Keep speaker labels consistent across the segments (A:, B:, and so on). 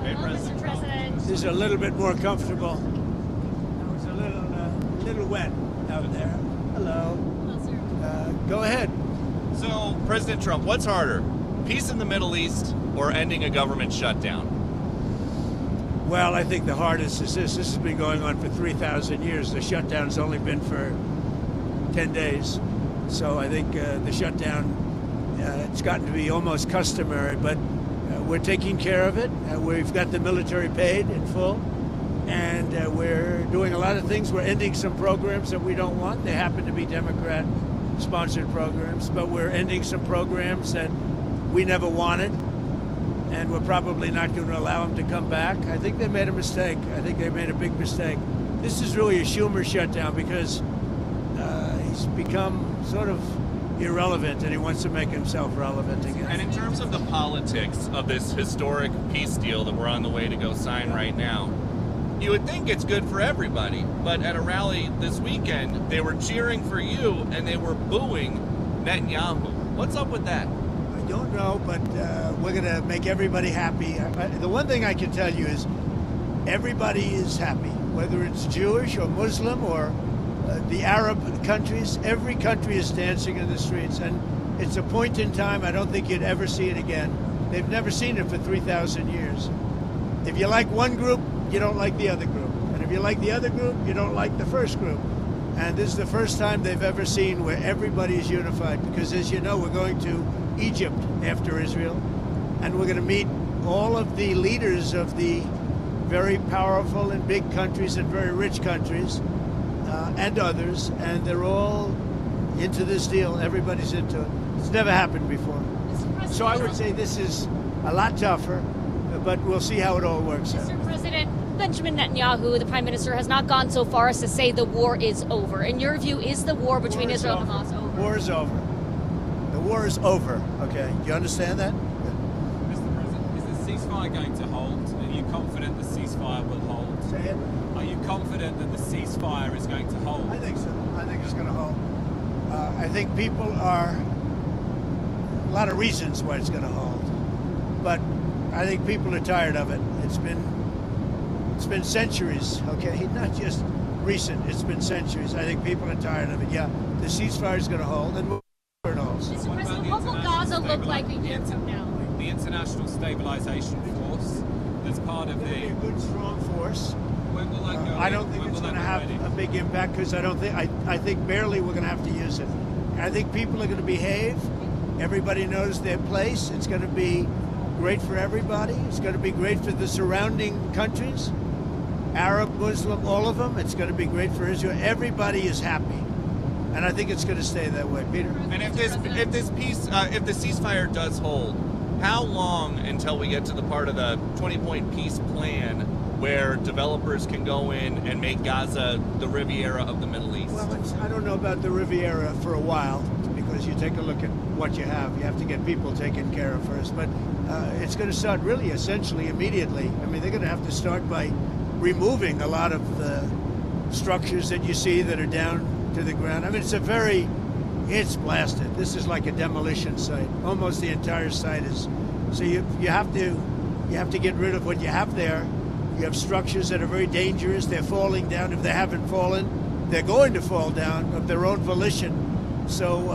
A: Hey, President Trump.
B: This is a little bit more comfortable. It was a little wet out there. Hello.
C: Hello, sir.
B: Go ahead.
A: So, President Trump, what's harder, peace in the Middle East or ending a government shutdown?
B: Well, I think the hardest is this. This has been going on for 3,000 years. The shutdown's only been for 10 days. So I think the shutdown, it's gotten to be almost customary, but we're taking care of it. We've got the military paid in full, and we're doing a lot of things. We're ending some programs that we don't want. They happen to be Democrat-sponsored programs, but we're ending some programs that we never wanted, and we're probably not going to allow them to come back. I think they made a mistake. I think they made a big mistake. This is really a Schumer shutdown because he's become sort of irrelevant, and he wants to make himself relevant again.
A: And in terms of the politics of this historic peace deal that we're on the way to go sign right now, you would think it's good for everybody, but at a rally this weekend, they were cheering for you and they were booing Netanyahu. What's up with that?
B: I don't know, but we're going to make everybody happy. The one thing I can tell you is everybody is happy, whether it's Jewish or Muslim or the Arab countries. Every country is dancing in the streets, and it's a point in time I don't think you'd ever see it again. They've never seen it for 3,000 years. If you like one group, you don't like the other group. And if you like the other group, you don't like the first group. And this is the first time they've ever seen where everybody is unified, because as you know, we're going to Egypt after Israel, and we're going to meet all of the leaders of the very powerful and big countries and very rich countries and others, and they're all into this deal. Everybody's into it. It's never happened before. So I would say this is a lot tougher, but we'll see how it all works out.
C: Mr. President, Benjamin Netanyahu, the Prime Minister, has not gone so far as to say the war is over. In your view, is the war between Israel and Hamas over?
B: War is over. The war is over. Okay, you understand that?
D: Mr. President, is the ceasefire going to hold? Are you confident the ceasefire will hold?
B: Say it.
D: Are you confident that the ceasefire is going to hold?
B: I think so. I think it's going to hold. I think people are a lot of reasons why it's going to hold, but I think people are tired of it. It's been centuries. Okay, not just recent. It's been centuries. I think people are tired of it. Yeah, the ceasefire is going to hold, and we'll see where it holds.
C: Mr. President, what will Gaza look like a year from now?
D: The international stabilization force that's part of
B: It'll be
D: the.
B: a good, strong force.
D: When will that go?
B: I don't think it's going to have a big impact because I think barely we're going to have to use it. And I think people are going to behave. Everybody knows their place. It's going to be great for everybody. It's going to be great for the surrounding countries, Arab, Muslim, all of them. It's going to be great for Israel. Everybody is happy, and I think it's going to stay that way. Peter.
A: And if the ceasefire does hold, how long until we get to the part of the 20-point peace plan where developers can go in and make Gaza the Riviera of the Middle East?
B: Well, I don't know about the Riviera for a while, because you take a look at what you have. You have to get people taken care of first. But it's going to start really essentially immediately. I mean, they're going to have to start by removing a lot of the structures that you see that are down to the ground. I mean, it's blasted. This is like a demolition site. Almost the entire site is. So you have to get rid of what you have there. You have structures that are very dangerous. They're falling down. If they haven't fallen, they're going to fall down of their own volition. So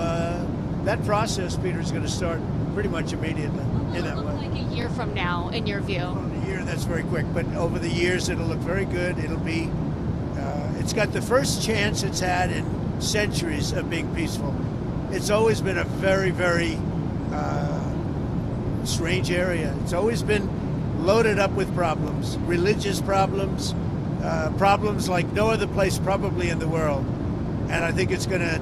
B: that process, Peter, is going to start pretty much immediately in that way.
C: Like a year from now, in your view?
B: Well, a year, that's very quick. But over the years, it'll look very good. It'll be, it's got the first chance it's had in centuries of being peaceful. It's always been a very, very strange area. It's always been loaded up with problems, religious problems, problems like no other place probably in the world. And I think it's going to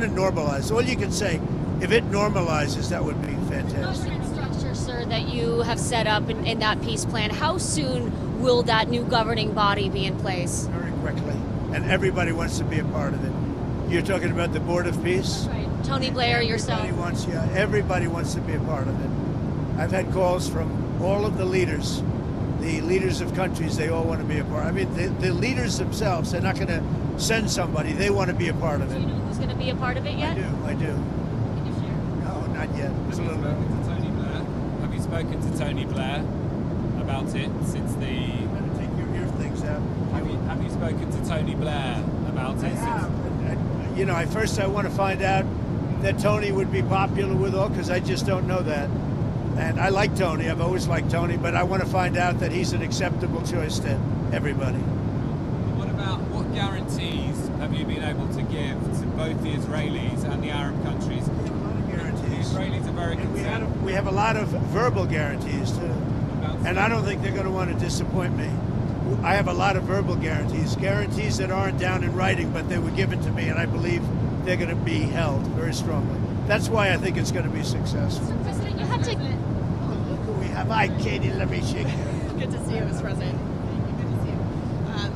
B: normalize. All you can say, if it normalizes, that would be fantastic.
C: Government structure, sir, that you have set up in that peace plan, how soon will that new governing body be in place?
B: Very quickly. And everybody wants to be a part of it. You're talking about the Board of Peace?
C: Right. Tony Blair, yourself.
B: Everybody wants to be a part of it. I've had calls from all of the leaders of countries. They all want to be a part. I mean, the leaders themselves, they're not going to send somebody. They want to be a part of it.
C: Do you know who's going to be a part of it yet?
B: I do.
C: Can you share?
B: No, not yet. It's a little
D: Have you spoken to Tony Blair about it since the...
B: You better take your ear things out.
D: Have you spoken to Tony Blair about it?
B: I have. You know, I want to find out that Tony would be popular with all, because I just don't know that. And I like Tony. I've always liked Tony, but I want to find out that he's an acceptable choice to everybody.
D: What guarantees have you been able to give to both the Israelis and the Arab countries?
B: We have a lot of guarantees.
D: The Israelis are very concerned.
B: We have a lot of verbal guarantees, too. And I don't think they're going to want to disappoint me. I have a lot of verbal guarantees that aren't down in writing, but they were given to me, and I believe they're going to be held very strongly. That's why I think it's going to be successful.
C: Mr. President, you have to...
B: Oh, look who we have. Hi, Katie. Let me shake you.
E: Good to see you, Mr. President. Good to see you.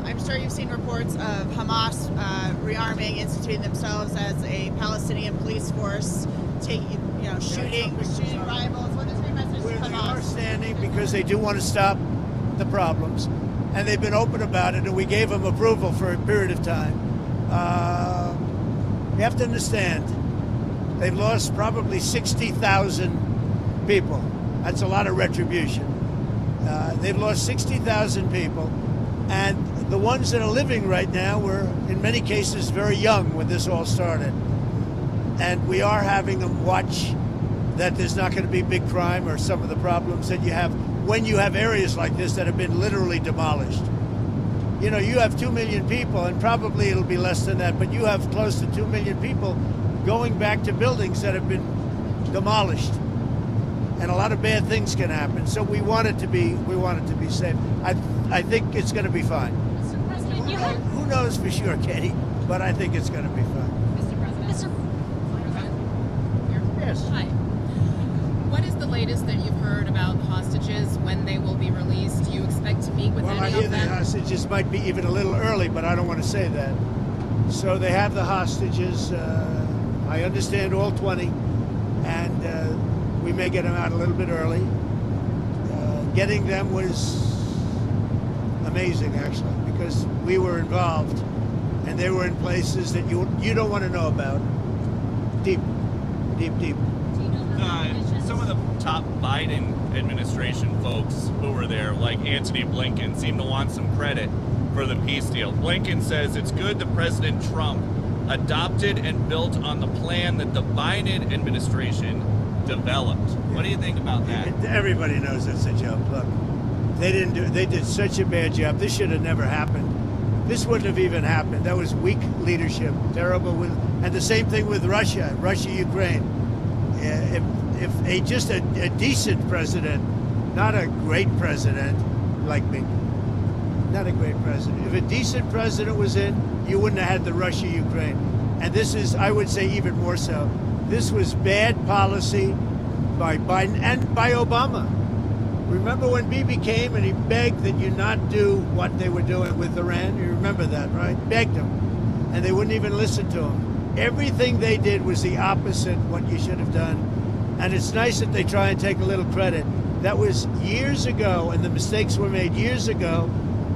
E: I'm sure you've seen reports of Hamas rearming, instituting themselves as a Palestinian police force, shooting rivals. What is your message to
B: They are
E: Hamas?
B: standing because they do want to stop the problems, and they've been open about it, and we gave them approval for a period of time. You have to understand, they've lost probably 60,000 people. That's a lot of retribution. They've lost 60,000 people, and the ones that are living right now were, in many cases, very young when this all started. And we are having them watch that there's not going to be big crime or some of the problems that you have when you have areas like this that have been literally demolished. You know, you have 2 million people, and probably it'll be less than that, but you have close to 2 million people going back to buildings that have been demolished. And a lot of bad things can happen. So we want it to be safe. I think it's going to be fine.
C: Mr. President, you have...
B: Who knows for sure, Katie? But I think it's going to be fine.
F: Mr. President.
B: Yes.
F: Hi. What is the latest that you've heard about the hostages, when they will be released? Do you expect to meet with
B: Well, I
F: any
B: hear
F: of
B: the
F: them?
B: hostages might be even a little early, but I don't want to say that. So they have the hostages. I understand all 20, and we may get them out a little bit early. Getting them was amazing, actually, because we were involved, and they were in places that you don't want to know about. Deep.
A: Some of the top Biden administration folks who were there, like Antony Blinken, seem to want some credit for the peace deal. Blinken says it's good that President Trump adopted and built on the plan that the Biden administration developed. What do you think about that?
B: Everybody knows it's a joke. Look, they did such a bad job. This should have never happened. This wouldn't have even happened. That was weak leadership, terrible. And the same thing with Russia, Ukraine. If just a decent president, not a great president like me, not a great president. If a decent president was in, you wouldn't have had the Russia-Ukraine. And this is, I would say, even more so. This was bad policy by Biden and by Obama. Remember when Bibi came and he begged that you not do what they were doing with Iran? You remember that, right? Begged them. And they wouldn't even listen to him. Everything they did was the opposite of what you should have done. And it's nice that they try and take a little credit. That was years ago, and the mistakes were made years ago,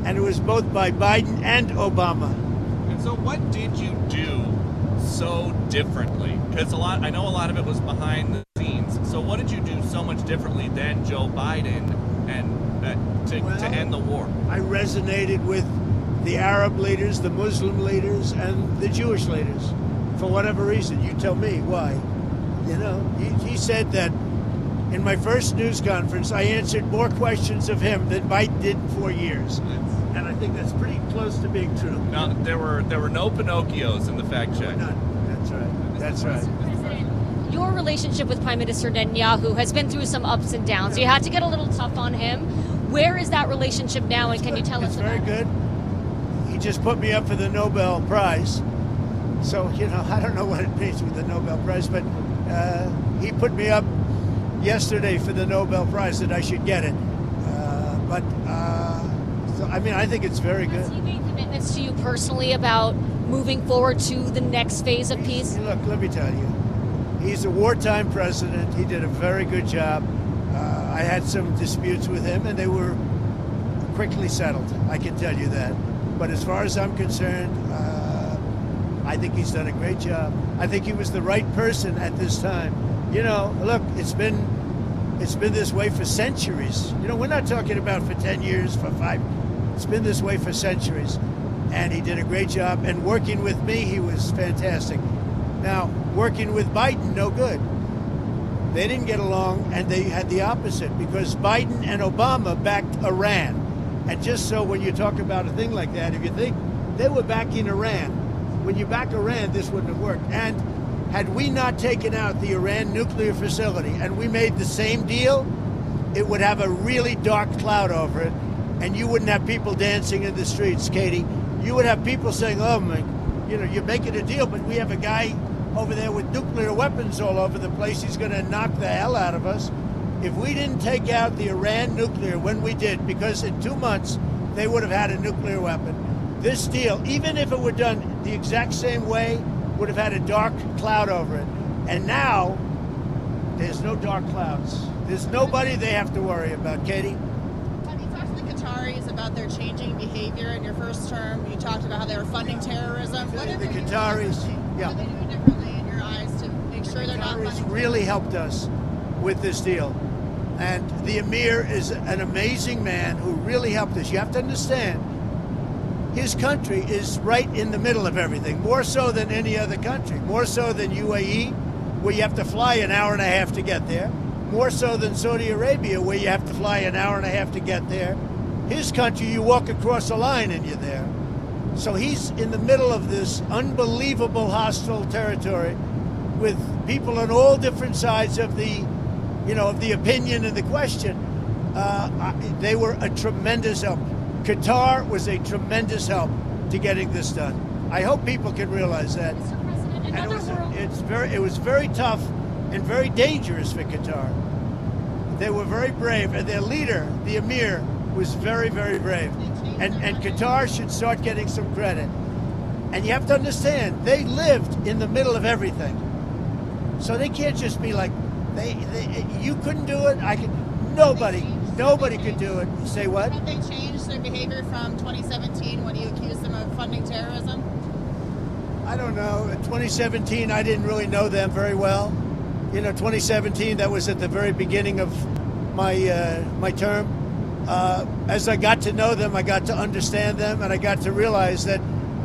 B: and it was both by Biden and Obama.
A: And so what did you do so differently? Because I know a lot of it was behind the scenes. So what did you do so much differently than Joe Biden and to end the war? I
B: resonated with the Arab leaders, the Muslim leaders, and the Jewish leaders. For whatever reason, you tell me why. You know, he said that in my first news conference, I answered more questions of him than Biden did in 4 years. And I think that's pretty close to being true.
A: Now, there were no Pinocchios in the fact check.
B: That's right. That's right.
C: President, your relationship with Prime Minister Netanyahu has been through some ups and downs. You had to get a little tough on him. Where is that relationship now, and can you tell us about it?
B: It's very good. He just put me up for the Nobel Prize. So, you know, I don't know what it means with the Nobel Prize, but he put me up yesterday for the Nobel Prize that I should get it. So, I mean, I think it's very good.
C: Has he made commitments to you personally about moving forward to the next phase of peace?
B: Look, let me tell you, he's a wartime president. He did a very good job. I had some disputes with him, and they were quickly settled. I can tell you that. But as far as I'm concerned, I think he's done a great job. I think he was the right person at this time. You know, look, it's been It's been this way for centuries. You know, we're not talking about for 10 years, for 5. It's been this way for centuries. And he did a great job. And working with me, he was fantastic. Now, working with Biden, no good. They didn't get along, and they had the opposite, because Biden and Obama backed Iran. And just so when you talk about a thing like that, if you think they were backing Iran, when you back Iran, this wouldn't have worked. And had we not taken out the Iran nuclear facility and we made the same deal, it would have a really dark cloud over it, and you wouldn't have people dancing in the streets, Katie. You would have people saying, oh, my, you know, you're making a deal, but we have a guy over there with nuclear weapons all over the place. He's going to knock the hell out of us. If we didn't take out the Iran nuclear when we did, because in 2 months they would have had a nuclear weapon, this deal, even if it were done the exact same way, would have had a dark cloud over it. And now, there's no dark clouds. There's nobody they have to worry about. Katie?
E: Have you talked to the Qataris about their changing behavior in your first term? You talked about how they were funding terrorism. What are
B: The
E: they doing
B: Qataris,
E: differently?
B: yeah.
E: What are they doing differently in your eyes to make sure they're not
B: Qataris
E: funding
B: really helped us with this deal. And the Emir is an amazing man who really helped us. You have to understand, his country is right in the middle of everything, more so than any other country, more so than UAE, where you have to fly an hour and a half to get there, more so than Saudi Arabia, where you have to fly an hour and a half to get there. His country, you walk across a line and you're there. So he's in the middle of this unbelievable hostile territory with people on all different sides of the, you know, of the opinion and the question. They were a tremendous help. Qatar was a tremendous help to getting this done. I hope people can realize that.
C: Mr. President, another
B: It was very tough and very dangerous for Qatar. They were very brave, and their leader, the Emir, was very, very brave. And Qatar should start getting some credit. And you have to understand, they lived in the middle of everything. So they can't just be like, you couldn't do it, I could. Nobody could do it. Say what?
E: Have they changed their behavior from 2017 when you accused them of funding terrorism?
B: I don't know. In 2017, I didn't really know them very well. You know, 2017, that was at the very beginning of my term. As I got to know them, I got to understand them, and I got to realize that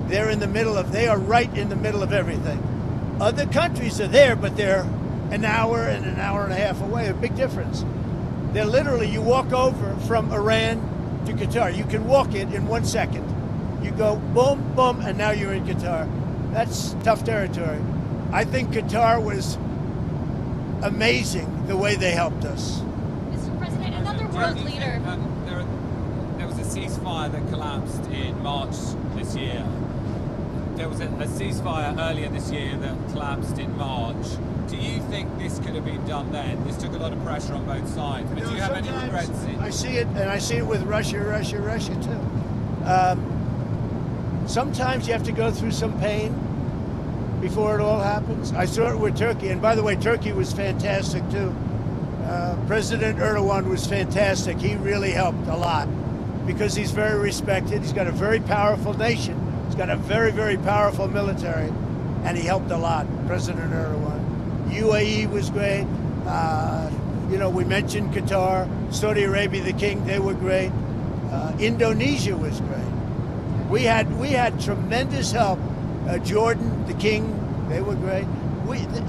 B: they are right in the middle of everything. Other countries are there, but they're an hour and a half away. A big difference. They're literally, you walk over from Iran to Qatar. You can walk it in 1 second. You go boom, boom, and now you're in Qatar. That's tough territory. I think Qatar was amazing the way they helped us.
C: Mr. President, another world leader.
D: There was a ceasefire that collapsed in March this year. There was a ceasefire earlier this year that collapsed in March. Do you think this could have been done then? This took a lot of pressure on both sides. But do you have any regrets?
B: I see it, and I see it with Russia too. Sometimes you have to go through some pain before it all happens. I saw it with Turkey, and by the way, Turkey was fantastic too. President Erdogan was fantastic. He really helped a lot because he's very respected. He's got a very powerful nation. He's got a very, very powerful military, and he helped a lot, President Erdogan. UAE was great. You know, we mentioned Qatar, Saudi Arabia, the king, they were great. Indonesia was great. We had tremendous help. Jordan, the king, they were great.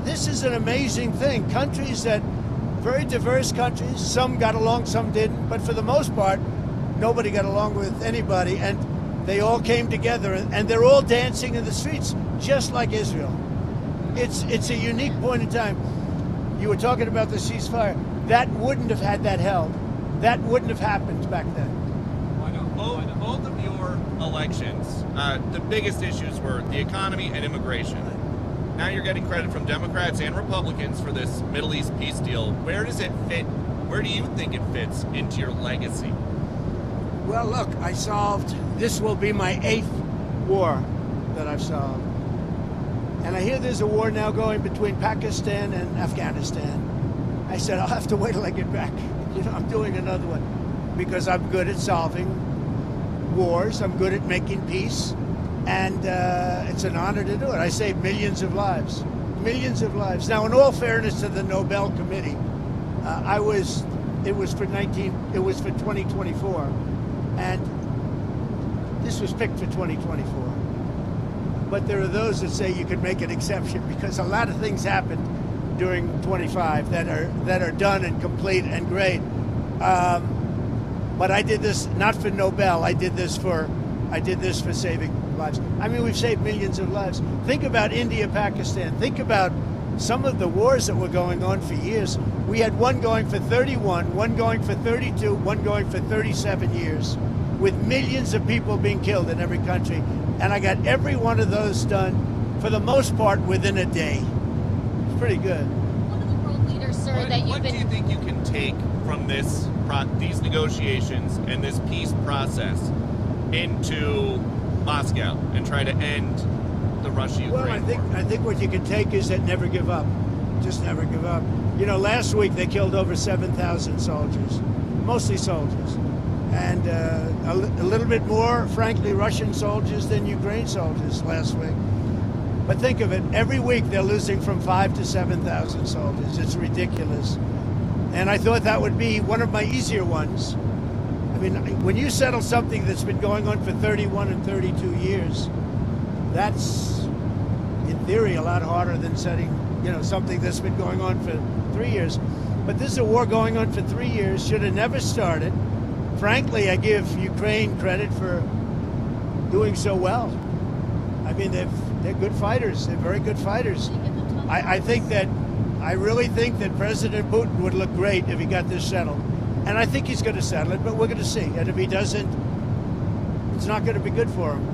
B: This is an amazing thing. Countries that, very diverse countries, some got along, some didn't, but for the most part, nobody got along with anybody, and they all came together, and they're all dancing in the streets, just like Israel. It's a unique point in time. You were talking about the ceasefire. That wouldn't have had that held. That wouldn't have happened back then.
D: Why not?
A: Both of your elections, the biggest issues were the economy and immigration. Now you're getting credit from Democrats and Republicans for this Middle East peace deal. Where does it fit? Where do you think it fits into your legacy?
B: Well, look, this will be my 8th war that I've solved. And I hear there's a war now going between Pakistan and Afghanistan. I said, I'll have to wait till I get back. You know, I'm doing another one because I'm good at solving wars. I'm good at making peace. And it's an honor to do it. I saved millions of lives. Millions of lives. Now, in all fairness to the Nobel Committee, It was for 2024, and this was picked for 2024. But there are those that say you could make an exception because a lot of things happened during 25 that are done and complete and great. But I did this not for Nobel. I did this for saving lives. I mean, we've saved millions of lives. Think about India, Pakistan. Think about some of the wars that were going on for years. We had one going for 31, one going for 32, one going for 37 years, with millions of people being killed in every country. And I got every one of those done, for the most part, within a day. It's pretty good.
C: One of the world leaders, sir, that you've
A: What do you think you can take from these negotiations and this peace process into Moscow and try to end the Russia-Ukraine
B: war? I think what you can take is that never give up. Just never give up. You know, last week they killed over 7,000 soldiers, mostly soldiers, and a little bit more, frankly, Russian soldiers than Ukraine soldiers last week. But think of it, every week they're losing from 5,000 to 7,000 soldiers. It's ridiculous. And I thought that would be one of my easier ones. I mean, when you settle something that's been going on for 31 and 32 years, that's, in theory, a lot harder than setting, something that's been going on for 3 years. But this is a war going on for 3 years, should have never started. Frankly, I give Ukraine credit for doing so well. I mean, they're good fighters. They're very good fighters. I really think that President Putin would look great if he got this settled. And I think he's going to settle it, but we're going to see. And if he doesn't, it's not going to be good for him.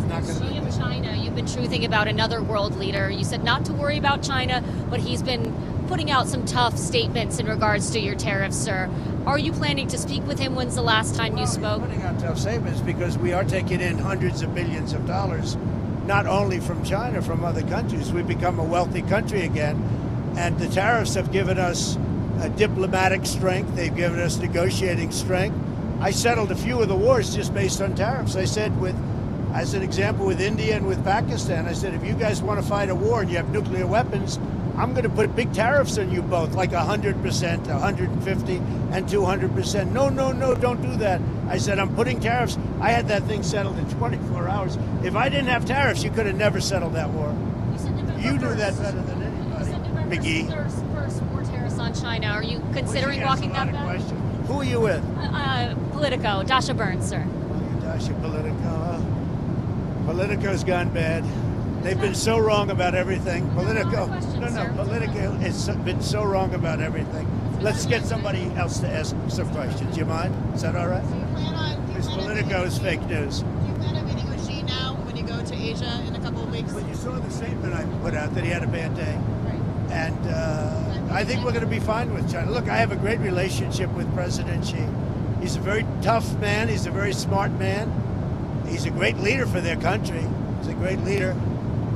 C: President Xi of China, you've been truthing about another world leader. You said not to worry about China, but he's been putting out some tough statements in regards to your tariffs, sir. Are you planning to speak with him? When's the last time you spoke?
B: We're putting out tough statements because we are taking in hundreds of billions of dollars, not only from China, from other countries. We've become a wealthy country again, and the tariffs have given us diplomatic strength. They've given us negotiating strength. I settled a few of the wars just based on tariffs. I said, as an example, with India and with Pakistan, I said, if you guys want to fight a war and you have nuclear weapons, I'm going to put big tariffs on you both, like 100%, 150, and 200%. No, don't do that. I said, I'm putting tariffs. I had that thing settled in 24 hours. If I didn't have tariffs, you could have never settled that war. You do that better than anybody, McGee.
C: First more tariffs on China. Are you considering walking that back?
B: Who are you with?
C: Politico, Dasha Burns, sir.
B: Dasha Politico. Politico's gone bad. They've been so wrong about everything. Politico has been so wrong about everything. Let's get somebody else to ask some questions. Do you mind? Is that all right? Because Politico is fake news.
E: Do you plan on meeting with Xi now when you go to Asia in a couple of weeks?
B: Well, you saw the statement I put out that he had a bad day. Right. And I think we're going to be fine with China. Look, I have a great relationship with President Xi. He's a very tough man. He's a very smart man. He's a great leader for their country. He's a great leader.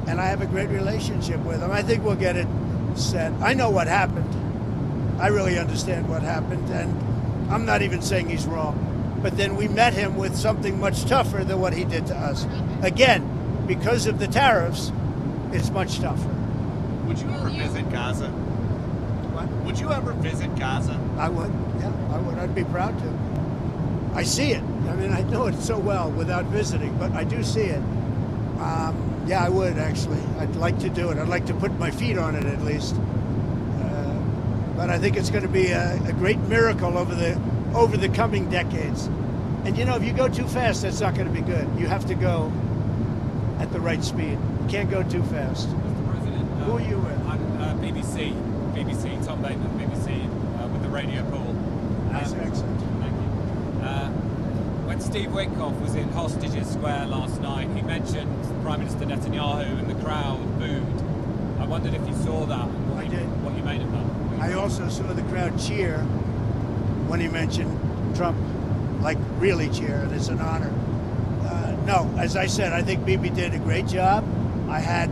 B: And I have a great relationship with him. I think we'll get it set. I know what happened. I really understand what happened. And I'm not even saying he's wrong. But then we met him with something much tougher than what he did to us. Again, because of the tariffs, it's much tougher.
A: Would you ever visit Gaza?
B: What?
A: Would you ever visit Gaza?
B: I would. Yeah, I would. I'd be proud to. I see it. I mean, I know it so well without visiting, but I do see it. Yeah, I would, actually. I'd like to do it. I'd like to put my feet on it, at least. But I think it's going to be a great miracle over the coming decades. And, if you go too fast, that's not going to be good. You have to go at the right speed. You can't go too fast.
D: Mr. President,
B: who are you with?
D: I'm BBC, Tom Bateman, BBC, with the radio call.
B: Nice accent.
D: Thank you. When Steve Witkoff was in Hostages Square last night, he mentioned Prime Minister Netanyahu and the crowd booed. I wondered if you saw that and what you made of that.
B: I also saw the crowd cheer when he mentioned Trump, like really cheer, and it's an honor. No, as I said, I think Bibi did a great job. I had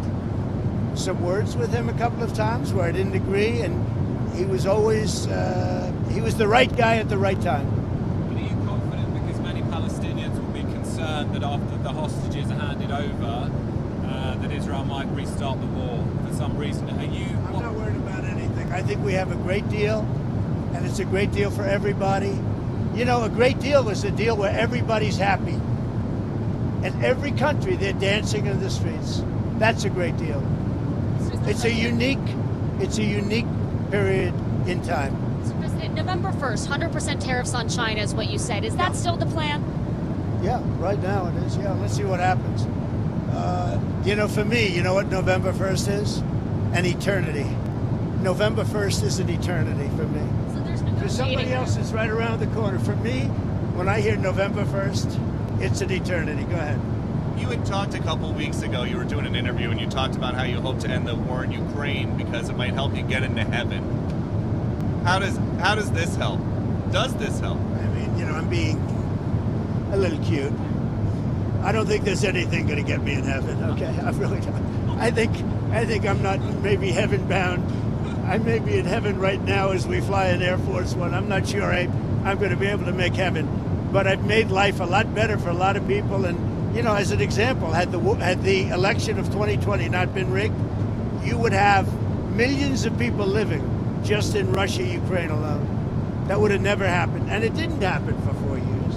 B: some words with him a couple of times where I didn't agree, and he was always, he was the right guy at the right time.
D: But are you confident, because many Palestinians will be concerned that after the hostages are handed over, that Israel might restart the war for some reason?
B: I'm not worried about anything. I think we have a great deal. and it's a great deal for everybody. You know, a great deal is a deal where everybody's happy. In every country, they're dancing in the streets. That's a great deal. It's a unique period in time.
C: So President, November 1st, 100% tariffs on China is what you said. Is that still the plan?
B: Yeah, right now it is. Yeah, let's see what happens. You know, for me, you know what November 1st is? An eternity. November 1st is an eternity for me.
C: So there's
B: For somebody
C: negotiating.
B: else, it's right around the corner. For me, when I hear November 1st, it's an eternity. Go ahead.
A: You had talked a couple weeks ago, you were doing an interview, and you talked about how you hope to end the war in Ukraine because it might help you get into heaven. How does this help? Does this help?
B: I mean, you know, I'm being a little cute. I don't think there's anything going to get me in heaven. Okay, I really don't. I think I'm not maybe heaven bound. I may be in heaven right now as we fly in Air Force One. I'm not sure I'm going to be able to make heaven, but I've made life a lot better for a lot of people. And you know, as an example, had the election of 2020 not been rigged, you would have millions of people living just in Russia, Ukraine alone. That would have never happened, and it didn't happen for 4 years.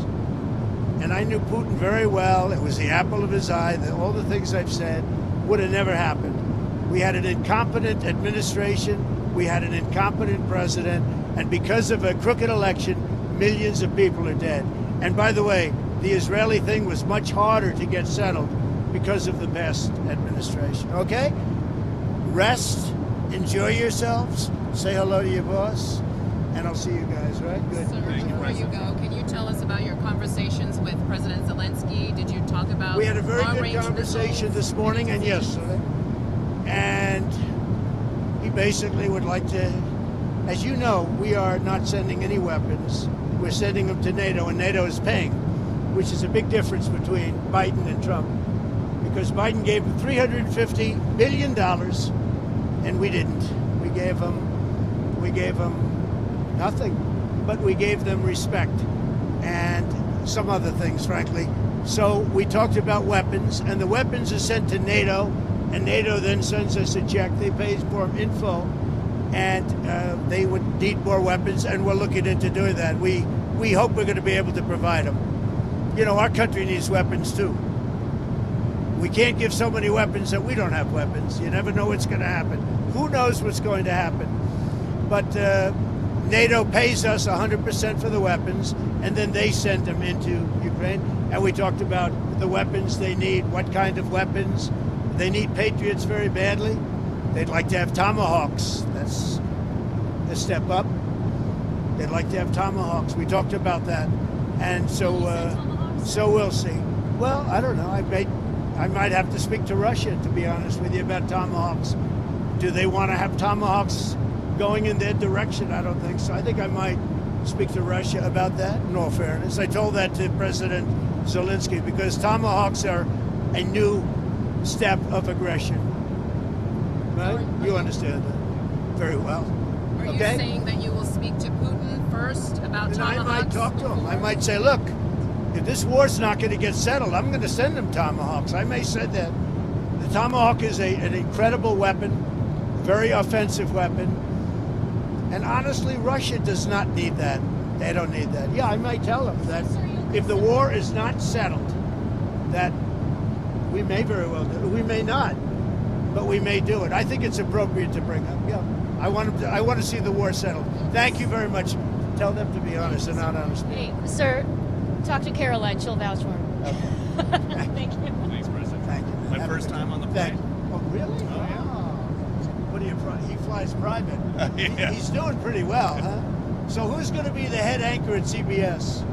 B: And I knew Putin very well. It was the apple of his eye. All the things I've said would have never happened. We had an incompetent administration. We had an incompetent president. And because of a crooked election, millions of people are dead. And by the way, the Israeli thing was much harder to get settled because of the past administration. Okay? Rest, enjoy yourselves, say hello to your boss, and I'll see you guys, right? Good.
F: So before you go, can you tell us about your conversations with President Zelensky? Did you talk about
B: We had a very good
F: long-range
B: conversation
F: missiles?
B: this morning and yesterday. And he basically would like to, as you know, we are not sending any weapons. We're sending them to NATO, and NATO is paying, which is a big difference between Biden and Trump. Because Biden gave him $350 billion, and we didn't. We gave them nothing, but we gave them respect and some other things, frankly. So we talked about weapons, and the weapons are sent to NATO, and NATO then sends us a check. They pay for them in full, and they would need more weapons, and we're looking into doing that. We hope we're going to be able to provide them. You know, our country needs weapons too. We can't give so many weapons that we don't have weapons. You never know what's going to happen. Who knows what's going to happen? But NATO pays us 100% for the weapons, and then they send them into Ukraine. And we talked about the weapons they need, what kind of weapons. They need Patriots very badly. They'd like to have Tomahawks. That's a step up. They'd like to have Tomahawks. We talked about that. And so we'll see. Well, I don't know. I might have to speak to Russia, to be honest with you, about Tomahawks. Do they want to have Tomahawks going in their direction? I don't think so. I think I might speak to Russia about that, in all fairness. I told that to President Zelensky, because Tomahawks are a new step of aggression. Right? You understand that very well.
F: Are you
B: Okay?
F: saying that you will speak to Putin first about
B: And I
F: Tomahawks?
B: might talk to him. I might say, look, if this war's not going to get settled, I'm going to send them Tomahawks. I may say that. The Tomahawk is an incredible weapon, very offensive weapon. And honestly, Russia does not need that. They don't need that. Yeah, I might tell them that if the war is not settled, that we may very well do it. We may not, but we may do it. I think it's appropriate to bring up. Yeah, I want to see the war settled. Thank you very much. Tell them to be honest and not honest.
C: Hey, sir, talk to Caroline. She'll vouch for him.
B: Okay.
C: Thank you.
A: Thanks, President.
B: Thank you.
A: My
B: Have a
A: first
B: good
A: time on the
B: Thank
A: plane.
B: you. Oh, really?
A: Oh, yeah.
B: What do you? He flies private.
A: Yeah.
B: He's doing pretty well, huh? So who's going to be the head anchor at CBS?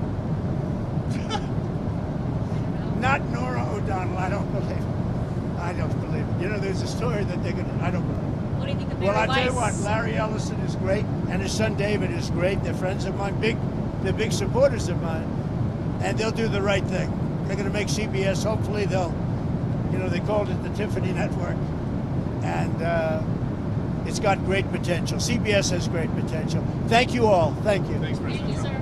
B: Not Nora O'Donnell. I don't believe it. You know, there's a story that they're going to. I don't believe it.
C: What do you think of
B: Well,
C: Mary
B: I tell you what,
C: Weiss?
B: Larry Ellison is great, and his son David is great. They're friends of mine, they're big supporters of mine, and they'll do the right thing. They're going to make CBS. Hopefully, they called it the Tiffany Network, and it's got great potential. CBS has great potential. Thank you all. Thank you.
A: Thanks, President.
C: Thank you, sir.